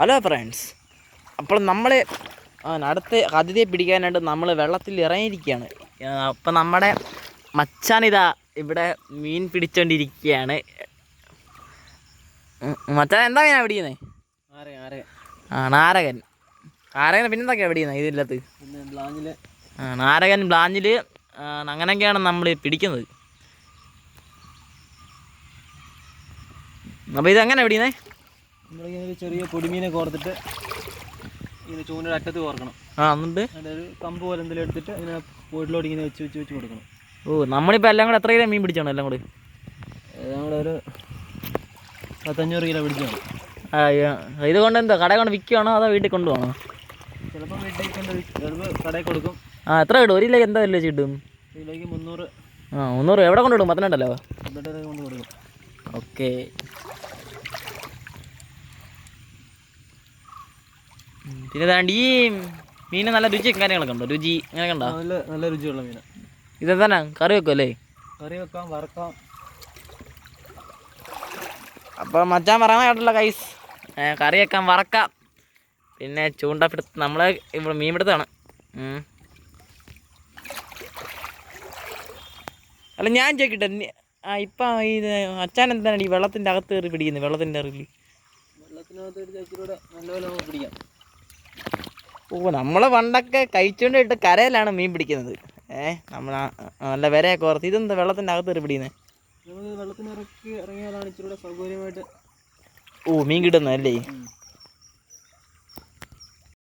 Hello friends, അപ്പോൾ നമ്മൾ അടുത്ത അതിഥിയെ പിടിക്കാനായിട്ട് നമ്മൾ വെള്ളത്തിൽ ഇറങ്ങിയിരിക്കുകയാണ്. അപ്പം നമ്മുടെ മച്ചാനിതാ ഇവിടെ മീൻ പിടിച്ചോണ്ടിരിക്കുകയാണ്. മച്ചാൻ എന്താ മീനാണ് പിടിക്കുന്നത്? നാരകൻ. നാരകൻ പിന്നെന്തൊക്കെയാണ് പിടിക്കുന്നത് ഇതില്ലത്ത്? നാരകൻ, ബ്ലാഞ്ഞിൽ, അങ്ങനെയൊക്കെയാണ് നമ്മൾ പിടിക്കുന്നത്. അപ്പോൾ ഇതെങ്ങനെ പിടിക്കുന്നത്? നമ്മളിങ്ങനെ ചെറിയ പൊടിമീനെ കോർത്തിട്ട് ഇങ്ങനെ ചൂണ്ടയുടെ അറ്റത്ത് കോർക്കണം. എന്നിട്ട് ഒരു കമ്പ് പോലെ എന്തെങ്കിലും എടുത്തിട്ട് ഇങ്ങനെ വീട്ടിലോട്ട് ഇങ്ങനെ വെച്ച് കൊടുക്കണം. നമ്മളിപ്പോൾ എല്ലാം കൂടെ എത്ര കിലോ മീൻ പിടിച്ചാണ്? എല്ലാം കൂടി ഞങ്ങളൊരു 500 കിലോ പിടിച്ചാണ്. ഇതുകൊണ്ട് എന്താ കടയിൽ കൊണ്ട് വിൽക്കുകയാണോ അതോ വീട്ടിൽ കൊണ്ടുപോകണോ? ചിലപ്പോൾ വീട്ടിൽ കൊണ്ട് ചിലപ്പോൾ കടയിൽ കൊടുക്കും. എത്ര കിട്ടും? 1 കിലോയ്ക്ക് എന്താ വില വെച്ച് കിട്ടും? കിലോയ്ക്ക് 300. 300. എവിടെ കൊണ്ട് വിടും? പത്തനംതിട്ടല്ലോ കൊണ്ട് കൊടുക്കും. ഓക്കെ. പിന്നെ താണ്ട് ഈ മീന് നല്ല രുചിയും കാര്യങ്ങളൊക്കെ ഉണ്ടോ? രുചി അങ്ങനെയൊക്കെ ഉണ്ടോ? നല്ല രുചിയുള്ള മീനാണ്. ഇതെന്താ കറി വെക്കും അല്ലേ? കറി വെക്കാം, വറക്കാം. അപ്പോൾ മച്ചാൻ പറയാൻ കേട്ടല്ലോ ഗൈസ്, കറി വെക്കാം, വറക്കാം, പിന്നെ ചൂണ്ടപ്പിടുത്ത്. നമ്മൾ ഇവിടെ മീൻ പിടുത്താണ്. അല്ല ഞാൻ ചോദിക്കട്ടെ, ഇപ്പം ഇത് അച്ഛൻ എന്താണ് ഈ വെള്ളത്തിൻ്റെ അകത്ത് കയറി പിടിക്കുന്നത്? വെള്ളത്തിൻ്റെ അറിയില്ല, നല്ലപോലെ പിടിക്കാം. നമ്മൾ പണ്ടൊക്കെ കഴിച്ചുകൊണ്ടിട്ട് കരയിലാണ് മീൻ പിടിക്കുന്നത്. നമ്മൾ നല്ല വിരയൊക്കെ ഓർത്ത്. ഇതെന്താ വെള്ളത്തിൻ്റെ അകത്ത് കയറി പിടിക്കുന്നത്? വെള്ളത്തിനിറക്കി ഇറങ്ങിയാലാണ് ഇച്ചിരി കൂടെ സൗകര്യമായിട്ട് മീൻ കിട്ടുന്നതല്ലേ?